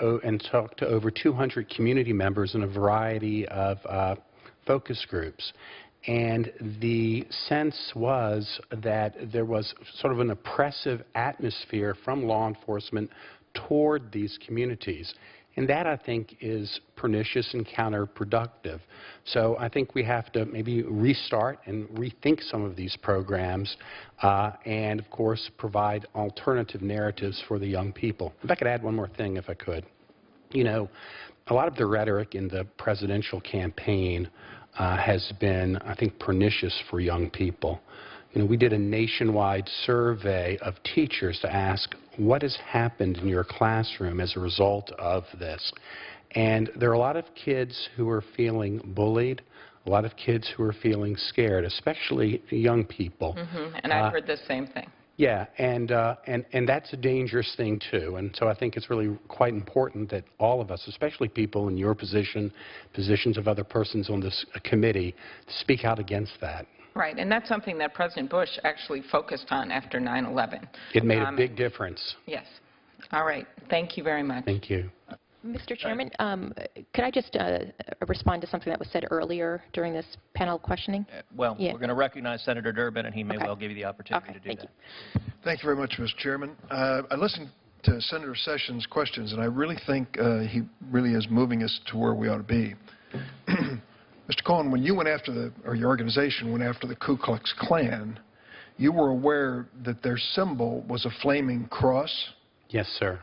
talked to over 200 community members in a variety of focus groups. And the sense was that there was sort of an oppressive atmosphere from law enforcement toward these communities. And that, I think, is pernicious and counterproductive. So I think we have to maybe restart and rethink some of these programs and, of course, provide alternative narratives for the young people. If I could add one more thing, if I could. You know, a lot of the rhetoric in the presidential campaign has been, I think, pernicious for young people. You know, we did a nationwide survey of teachers to ask what has happened in your classroom as a result of this. And there are a lot of kids who are feeling bullied, a lot of kids who are feeling scared, especially young people. And I've heard the same thing. Yeah, and that's a dangerous thing, too. And so I think it's really quite important that all of us, especially people in your position, positions of other persons on this committee, speak out against that. Right, and that's something that President Bush actually focused on after 9/11. It made a big difference. Yes. All right. Thank you very much. Thank you. Mr. Chairman, could I just respond to something that was said earlier during this panel questioning? Well, we're going to recognize Senator Durbin, and he may well give you the opportunity to do thank that. you. Thank you very much, Mr. Chairman. I listened to Senator Sessions' questions, and I really think he really is moving us to where we ought to be. Mr. Cohen, when you went after or your organization went after the Ku Klux Klan, you were aware that their symbol was a flaming cross? Yes, sir.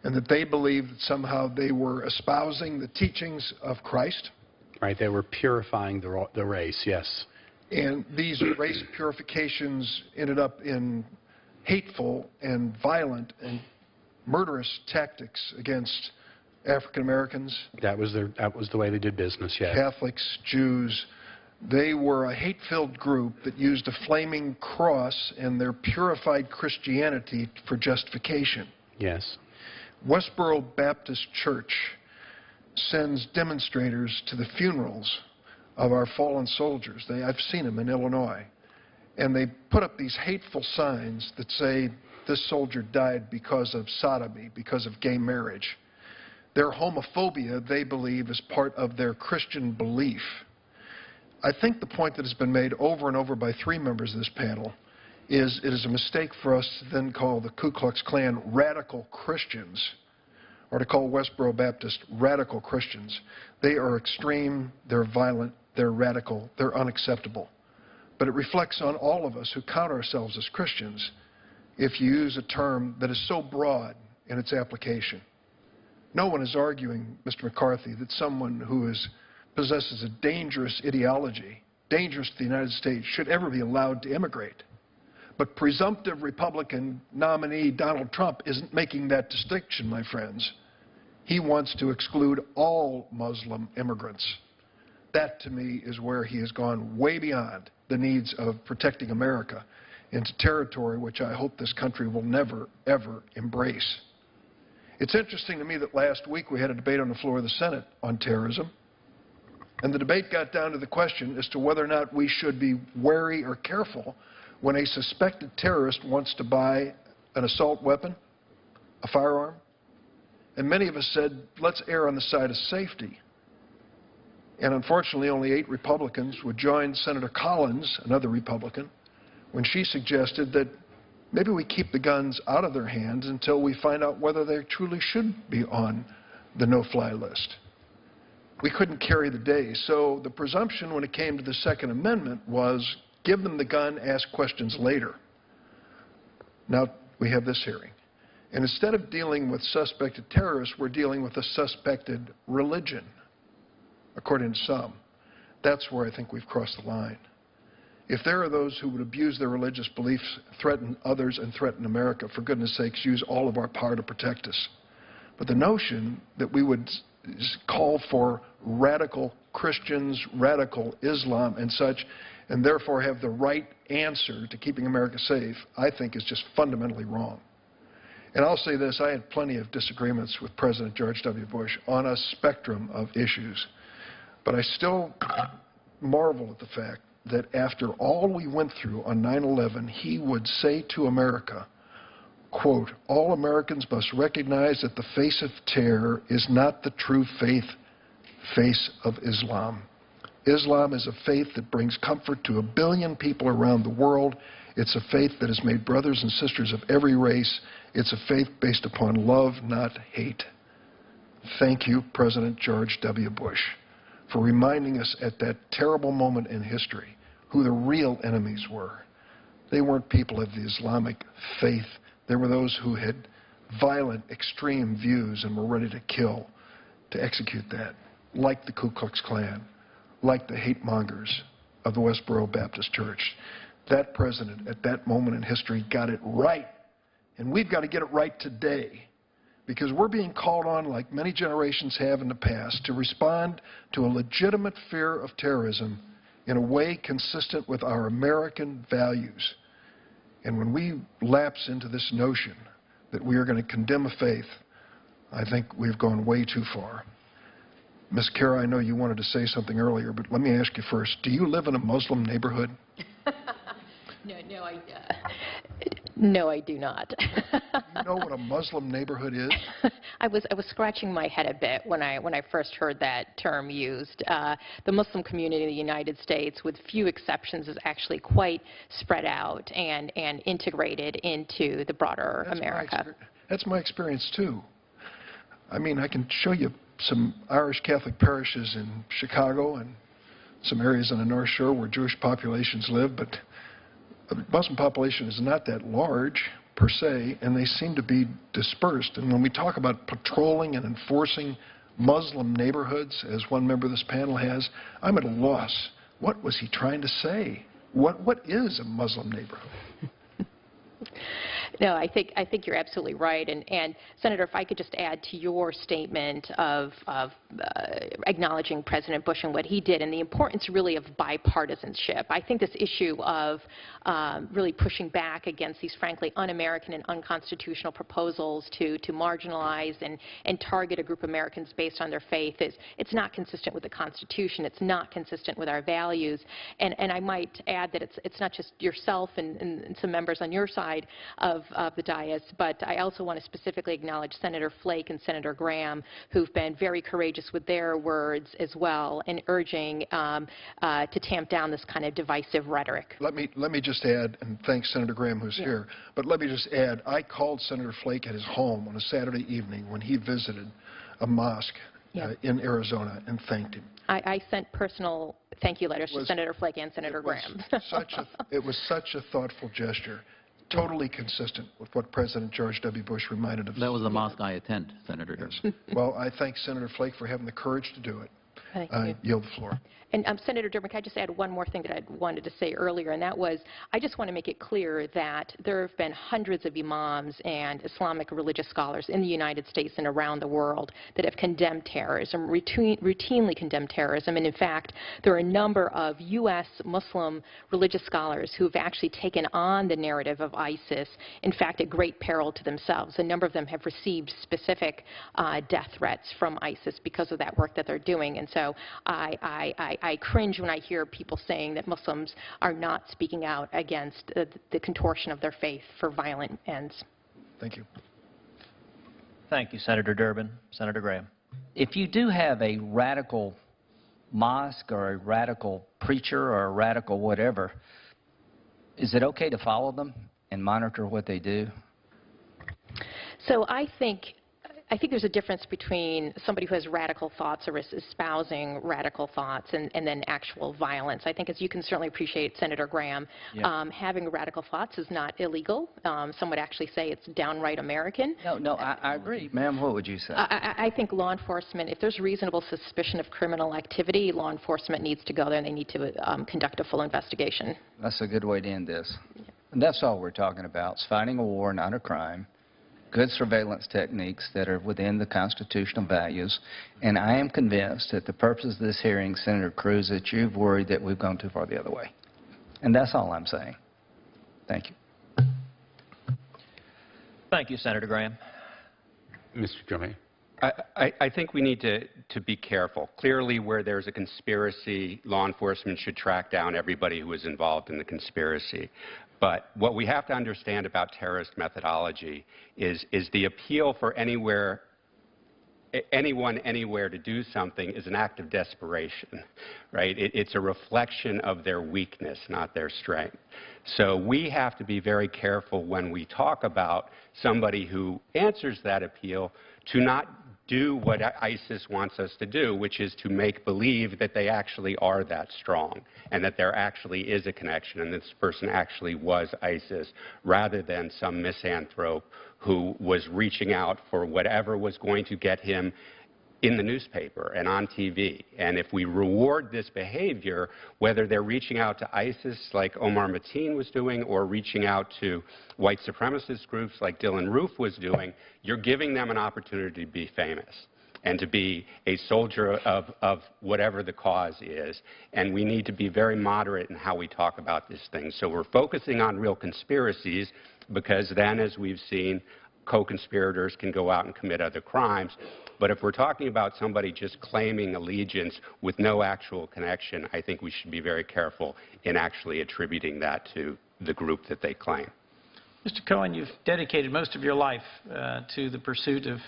And that they believed that somehow they were espousing the teachings of Christ? Right, they were purifying the race, yes. And these race purifications ended up in hateful and violent and murderous tactics against African Americans. That was the way they did business, yes. Catholics, Jews. They were a hate-filled group that used a flaming cross and their purified Christianity for justification. Yes. Westboro Baptist Church sends demonstrators to the funerals of our fallen soldiers. I've seen them in Illinois. And they put up these hateful signs that say, this soldier died because of sodomy, because of gay marriage. Their homophobia, they believe, is part of their Christian belief. I think the point that has been made over and over by 3 members of this panel is it is a mistake for us to then call the Ku Klux Klan radical Christians, or to call Westboro Baptist radical Christians. They are extreme, they're violent, they're radical, they're unacceptable. But it reflects on all of us who count ourselves as Christians if you use a term that is so broad in its application. No one is arguing, Mr. McCarthy, that someone who possesses a dangerous ideology, dangerous to the United States, should ever be allowed to immigrate. But presumptive Republican nominee Donald Trump isn't making that distinction, my friends. He wants to exclude all Muslim immigrants. That, to me, is where he has gone way beyond the needs of protecting America into territory which I hope this country will never, ever embrace. It's interesting to me that last week we had a debate on the floor of the Senate on terrorism, and the debate got down to the question as to whether or not we should be wary or careful when a suspected terrorist wants to buy an assault weapon, a firearm. And many of us said, let's err on the side of safety. And unfortunately, only 8 Republicans would join Senator Collins, another Republican, when she suggested that maybe we keep the guns out of their hands until we find out whether they truly should be on the no-fly list. We couldn't carry the day. So the presumption when it came to the Second Amendment was give them the gun, ask questions later. Now we have this hearing. And instead of dealing with suspected terrorists, we're dealing with a suspected religion, according to some. That's where I think we've crossed the line. If there are those who would abuse their religious beliefs, threaten others, and threaten America, for goodness sakes, use all of our power to protect us. But the notion that we would call for radical Christians, radical Islam and such, and therefore have the right answer to keeping America safe, I think is just fundamentally wrong. And I'll say this, I had plenty of disagreements with President George W. Bush on a spectrum of issues. But I still marvel at the fact that after all we went through on 9/11, he would say to America, quote, all Americans must recognize that the face of terror is not the true face of Islam. Islam is a faith that brings comfort to 1 billion people around the world. It's a faith that has made brothers and sisters of every race. It's a faith based upon love, not hate. Thank you, President George W. Bush, for reminding us at that terrible moment in history who the real enemies were. They weren't people of the Islamic faith. They were those who had violent, extreme views and were ready to kill, to execute that, like the Ku Klux Klan, like the hate mongers of the Westboro Baptist Church. That president at that moment in history got it right. And we've got to get it right today, because we're being called on, like many generations have in the past, to respond to a legitimate fear of terrorism in a way consistent with our American values. And when we lapse into this notion that we are going to condemn a faith, I think we've gone way too far. Ms. Khera, I know you wanted to say something earlier, but let me ask you first. Do you live in a Muslim neighborhood? No, I do not. You know what a Muslim neighborhood is? I was scratching my head a bit when I first heard that term used. The Muslim community in the United States, with few exceptions, is actually quite spread out and integrated into the broader America. That's my experience too. I mean, I can show you some Irish Catholic parishes in Chicago and some areas on the North Shore where Jewish populations live, but the Muslim population is not that large per se, and they seem to be dispersed. And when we talk about patrolling and enforcing Muslim neighborhoods, as one member of this panel has, I'm at a loss. What was he trying to say? What is a Muslim neighborhood? No, I think you're absolutely right. And Senator, if I could just add to your statement of acknowledging President Bush and what he did and the importance really of bipartisanship. I think this issue of really pushing back against these frankly un-American and unconstitutional proposals to marginalize and target a group of Americans based on their faith it's not consistent with the Constitution. It's not consistent with our values. And I might add that it's not just yourself and some members on your side of the dais, but I also want to specifically acknowledge Senator Flake and Senator Graham, who've been very courageous with their words as well in urging to tamp down this kind of divisive rhetoric. Let me just add, and thanks Senator Graham who's here, but let me just add, I called Senator Flake at his home on a Saturday evening when he visited a mosque in Arizona and thanked him. I sent personal thank you letters to Senator Flake and Senator Graham. It was such a thoughtful gesture. Totally consistent with what President George W. Bush reminded us. That was the mosque I attend, Senator Durbin. Well, I thank Senator Flake for having the courage to do it. Thank you. I yield the floor. And Senator Durbin, can I just add one more thing that I wanted to say earlier, and that was I just want to make it clear that there have been hundreds of imams and Islamic religious scholars in the United States and around the world that have condemned terrorism, routinely condemned terrorism, and in fact, there are a number of U.S. Muslim religious scholars who have actually taken on the narrative of ISIS, in fact, at great peril to themselves. A number of them have received specific death threats from ISIS because of that work that they're doing, and so I cringe when I hear people saying that Muslims are not speaking out against the contortion of their faith for violent ends. Thank you. Thank you, Senator Durbin. Senator Graham. If you do have a radical mosque or a radical preacher or a radical whatever, is it okay to follow them and monitor what they do? So I think I think there's a difference between somebody who has radical thoughts or is espousing radical thoughts and then actual violence. I think, as you can certainly appreciate, Senator Graham, having radical thoughts is not illegal. Some would actually say it's downright American. No, I agree. Ma'am, what would you say? I think law enforcement, if there's reasonable suspicion of criminal activity, law enforcement needs to go there and they need to conduct a full investigation. That's a good way to end this. And that's all we're talking about, is fighting a war, not a crime, good surveillance techniques that are within the constitutional values. And I am convinced that the purpose of this hearing, Senator Cruz, that you've worried that we've gone too far the other way. And that's all I'm saying. Thank you. Thank you, Senator Graham. Mr. Chairman. I think we need to be careful. Clearly, where there's a conspiracy, law enforcement should track down everybody who is involved in the conspiracy. But what we have to understand about terrorist methodology is the appeal for anyone anywhere to do something is an act of desperation, right? It's a reflection of their weakness, not their strength. So we have to be very careful when we talk about somebody who answers that appeal to not do what ISIS wants us to do, which is to make believe that they actually are that strong and that there actually is a connection and this person actually was ISIS, rather than some misanthrope who was reaching out for whatever was going to get him in the newspaper and on TV. And if we reward this behavior, whether they're reaching out to ISIS like Omar Mateen was doing or reaching out to white supremacist groups like Dylan Roof was doing, you're giving them an opportunity to be famous and to be a soldier of whatever the cause is. And we need to be very moderate in how we talk about this thing. So we're focusing on real conspiracies, because then, as we've seen, co-conspirators can go out and commit other crimes. But if we're talking about somebody just claiming allegiance with no actual connection, I think we should be very careful in actually attributing that to the group that they claim. Mr. Cohen, you've dedicated most of your life to the pursuit of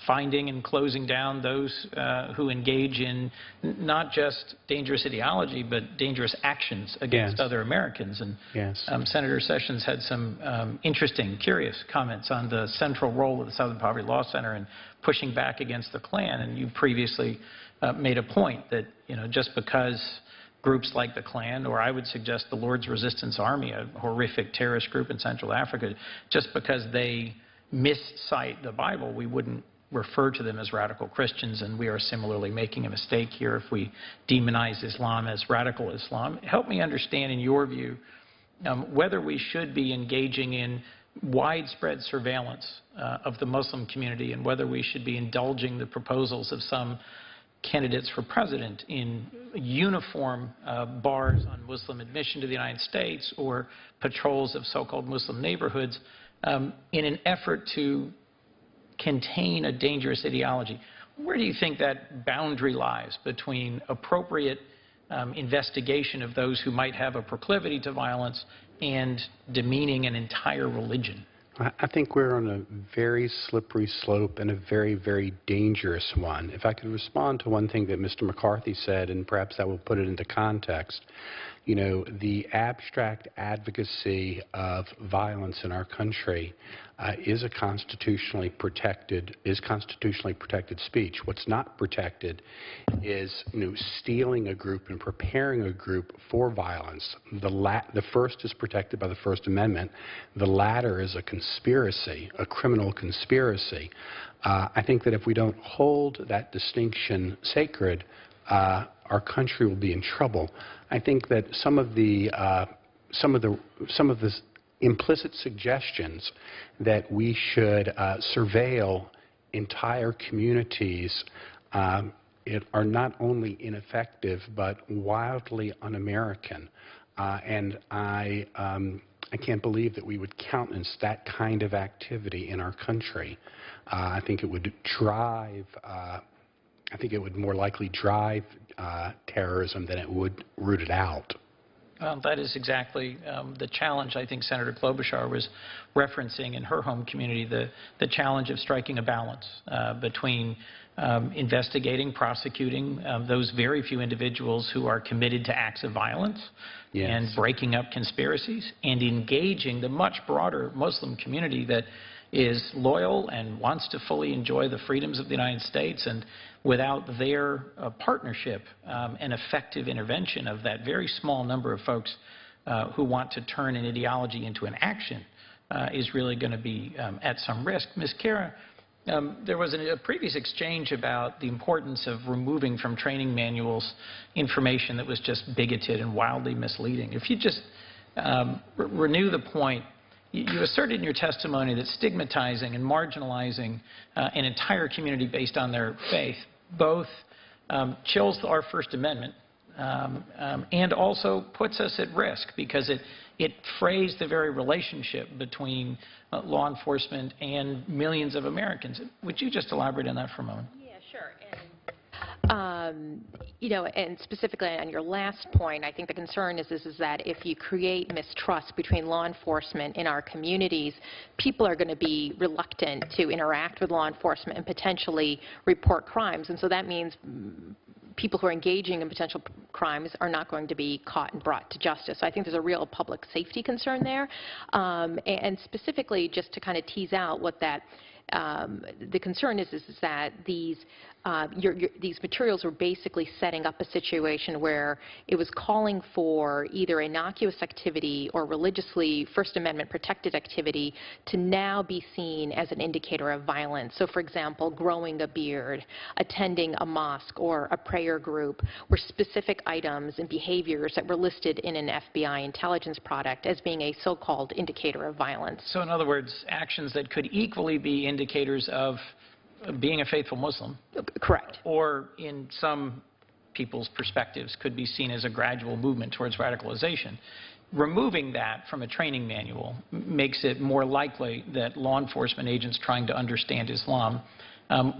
finding and closing down those who engage in not just dangerous ideology, but dangerous actions against other Americans. And Senator Sessions had some interesting, curious comments on the central role of the Southern Poverty Law Center in pushing back against the Klan. And you previously made a point that, just because groups like the Klan, or I would suggest the Lord's Resistance Army, a horrific terrorist group in Central Africa, just because they miscite the Bible, we wouldn't refer to them as radical Christians, and we are similarly making a mistake here if we demonize Islam as radical Islam. Help me understand, in your view, whether we should be engaging in widespread surveillance of the Muslim community, and whether we should be indulging the proposals of some candidates for president in uniform bars on Muslim admission to the United States or patrols of so-called Muslim neighborhoods in an effort to contain a dangerous ideology. Where do you think that boundary lies between appropriate investigation of those who might have a proclivity to violence and demeaning an entire religion? I think we're on a very slippery slope and a very, very dangerous one. If I could respond to one thing that Mr. McCarthy said, and perhaps that will put it into context, the abstract advocacy of violence in our country is constitutionally protected speech. What's not protected is stealing a group and preparing a group for violence. The first is protected by the First Amendment. The latter is a conspiracy, a criminal conspiracy. I think that if we don't hold that distinction sacred, our country will be in trouble. I think that some of the implicit suggestions that we should surveil entire communities are not only ineffective but wildly un-American. And I can't believe that we would countenance that kind of activity in our country. I think it would drive. I think it would more likely drive terrorism than it would root it out. Well, that is exactly the challenge I think Senator Klobuchar was referencing in her home community, the challenge of striking a balance between investigating, prosecuting those very few individuals who are committed to acts of violence and breaking up conspiracies, and engaging the much broader Muslim community that is loyal and wants to fully enjoy the freedoms of the United States, and without their partnership and effective intervention of that very small number of folks who want to turn an ideology into an action, is really going to be at some risk. Ms. Khera, there was a previous exchange about the importance of removing from training manuals information that was just bigoted and wildly misleading. If you just renew the point, you asserted in your testimony that stigmatizing and marginalizing an entire community based on their faith both chills our First Amendment and also puts us at risk, because it frays the very relationship between law enforcement and millions of Americans. Would you just elaborate on that for a moment? Yeah, sure. You know, and specifically on your last point, I think the concern is that if you create mistrust between law enforcement in our communities, people are going to be reluctant to interact with law enforcement and potentially report crimes. And so that means people who are engaging in potential crimes are not going to be caught and brought to justice. So I think there's a real public safety concern there. And specifically, just to kind of tease out what that the concern is that these materials were basically setting up a situation where it was calling for either innocuous activity or religiously First Amendment protected activity to now be seen as an indicator of violence. So, for example, growing a beard, attending a mosque or a prayer group were specific items and behaviors that were listed in an FBI intelligence product as being a so-called indicator of violence. So, in other words, actions that could equally be indicators of being a faithful Muslim. Correct. Or in some people's perspectives could be seen as a gradual movement towards radicalization. Removing that from a training manual makes it more likely that law enforcement agents trying to understand Islam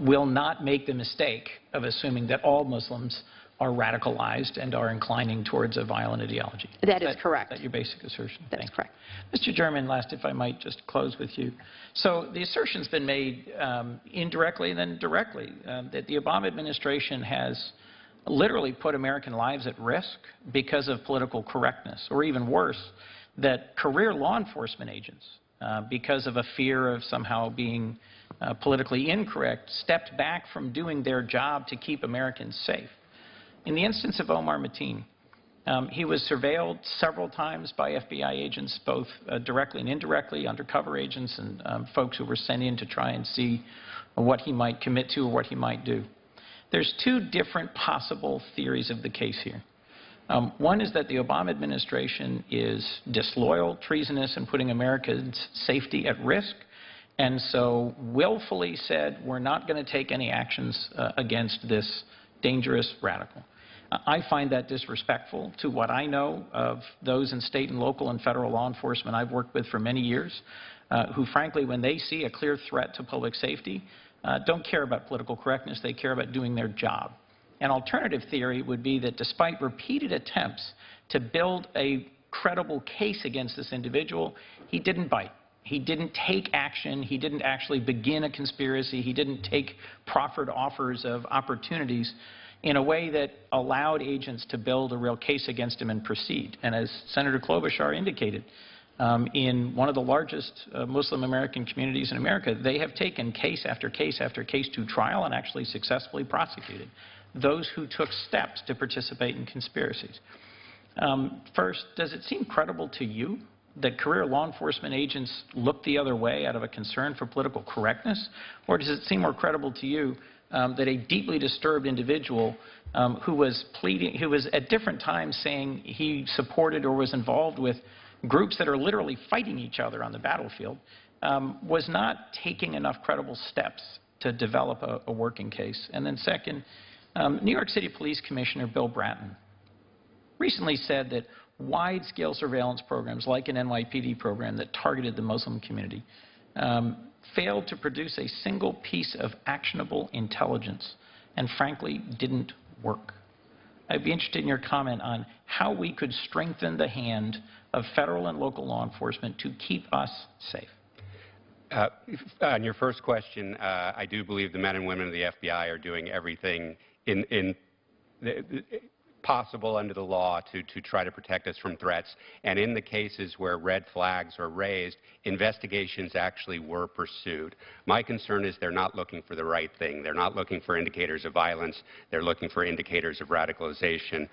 will not make the mistake of assuming that all Muslims are radicalized and are inclining towards a violent ideology. That is correct. Is that your basic assertion? That is correct. Mr. German, last, if I might just close with you. So the assertion's been made indirectly and then directly that the Obama administration has literally put American lives at risk because of political correctness, or even worse, that career law enforcement agents, because of a fear of somehow being politically incorrect, stepped back from doing their job to keep Americans safe. In the instance of Omar Mateen, he was surveilled several times by FBI agents, both directly and indirectly, undercover agents and folks who were sent in to try and see what he might commit to or what he might do. There's two different possible theories of the case here. One is that the Obama administration is disloyal, treasonous, and putting Americans' safety at risk, and so willfully said, we're not going to take any actions against this dangerous radical. I find that disrespectful to what I know of those in state and local and federal law enforcement I've worked with for many years, who frankly, when they see a clear threat to public safety, don't care about political correctness, they care about doing their job. An alternative theory would be that despite repeated attempts to build a credible case against this individual, he didn't bite. He didn't take action. He didn't actually begin a conspiracy. He didn't take proffered offers of opportunities in a way that allowed agents to build a real case against him and proceed. And as Senator Klobuchar indicated, in one of the largest Muslim American communities in America, they have taken case after case after case to trial and actually successfully prosecuted those who took steps to participate in conspiracies. First, does it seem credible to you that career law enforcement agents look the other way out of a concern for political correctness? Or does it seem more credible to you that a deeply disturbed individual who was at different times saying he supported or was involved with groups that are literally fighting each other on the battlefield was not taking enough credible steps to develop a working case? And then second, New York City Police Commissioner Bill Brennan recently said that wide-scale surveillance programs like an NYPD program that targeted the Muslim community failed to produce a single piece of actionable intelligence and, frankly, didn't work. I'd be interested in your comment on how we could strengthen the hand of federal and local law enforcement to keep us safe. On your first question, I do believe the men and women of the FBI are doing everything possible under the law to try to protect us from threats. And in the cases where red flags are raised, investigations actually were pursued. My concern is they're not looking for the right thing. They're not looking for indicators of violence. They're looking for indicators of radicalization,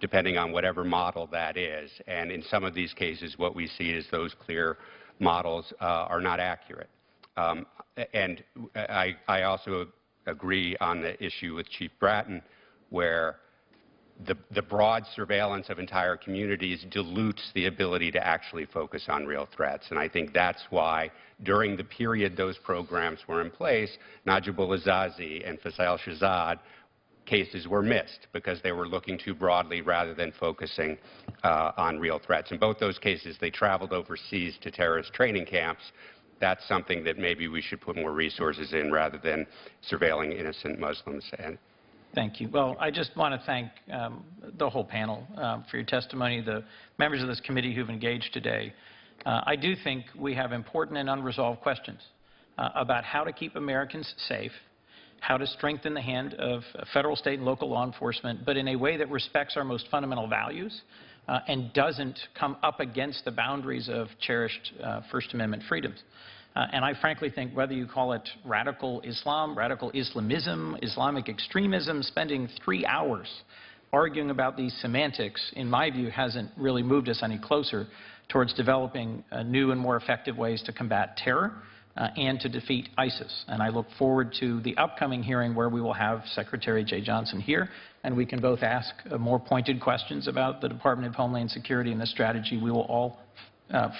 depending on whatever model that is. And in some of these cases, what we see is those clear models are not accurate. And I also agree on the issue with Chief Bratton, where the broad surveillance of entire communities dilutes the ability to actually focus on real threats. And I think that's why, during the period those programs were in place, Najibullah Zazi and Faisal Shahzad cases were missed because they were looking too broadly rather than focusing on real threats. In both those cases, they traveled overseas to terrorist training camps. That's something that maybe we should put more resources in rather than surveilling innocent Muslims. Thank you. Well, I just want to thank the whole panel for your testimony, the members of this committee who've engaged today. I do think we have important and unresolved questions about how to keep Americans safe, how to strengthen the hand of federal, state, and local law enforcement, but in a way that respects our most fundamental values and doesn't come up against the boundaries of cherished First Amendment freedoms. And I frankly think whether you call it radical Islam, radical Islamism, Islamic extremism, spending 3 hours arguing about these semantics, in my view, hasn't really moved us any closer towards developing new and more effective ways to combat terror and to defeat ISIS. And I look forward to the upcoming hearing where we will have Secretary Jeh Johnson here, and we can both ask more pointed questions about the Department of Homeland Security and the strategy we will all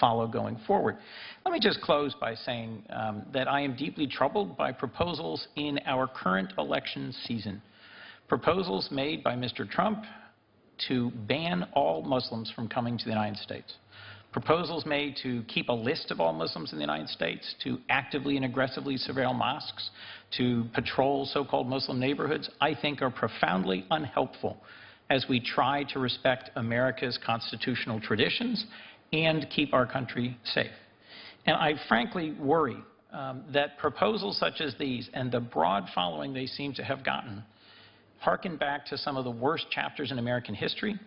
follow going forward. Let me just close by saying that I am deeply troubled by proposals in our current election season. Proposals made by Mr. Trump to ban all Muslims from coming to the United States. Proposals made to keep a list of all Muslims in the United States, to actively and aggressively surveil mosques, to patrol so-called Muslim neighborhoods, I think are profoundly unhelpful as we try to respect America's constitutional traditions and keep our country safe. And I frankly worry that proposals such as these and the broad following they seem to have gotten harken back to some of the worst chapters in American history.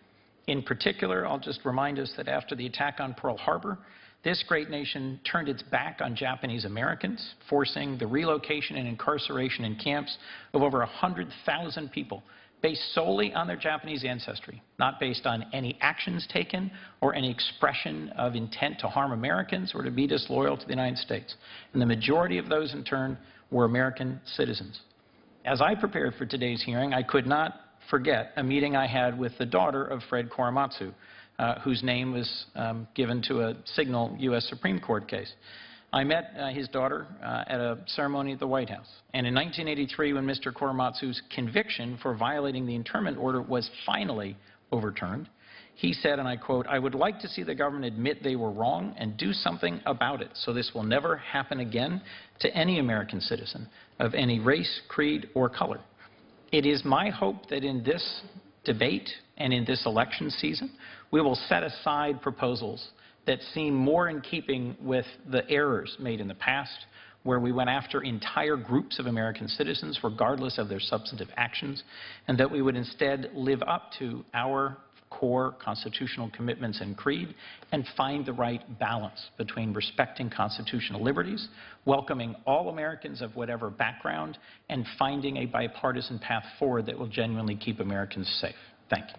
In particular, I'll just remind us that after the attack on Pearl Harbor, this great nation turned its back on Japanese Americans, forcing the relocation and incarceration in camps of over 100,000 people based solely on their Japanese ancestry, not based on any actions taken or any expression of intent to harm Americans or to be disloyal to the United States. And the majority of those, in turn, were American citizens. As I prepared for today's hearing, I could not forget a meeting I had with the daughter of Fred Korematsu, whose name was given to a signal U.S. Supreme Court case. I met his daughter at a ceremony at the White House. And in 1983, when Mr. Korematsu's conviction for violating the internment order was finally overturned, he said, and I quote, "I would like to see the government admit they were wrong and do something about it so this will never happen again to any American citizen of any race, creed, or color." It is my hope that in this debate and in this election season, we will set aside proposals that seem more in keeping with the errors made in the past, where we went after entire groups of American citizens regardless of their substantive actions, and that we would instead live up to our core constitutional commitments and creed and find the right balance between respecting constitutional liberties, welcoming all Americans of whatever background, and finding a bipartisan path forward that will genuinely keep Americans safe. Thank you.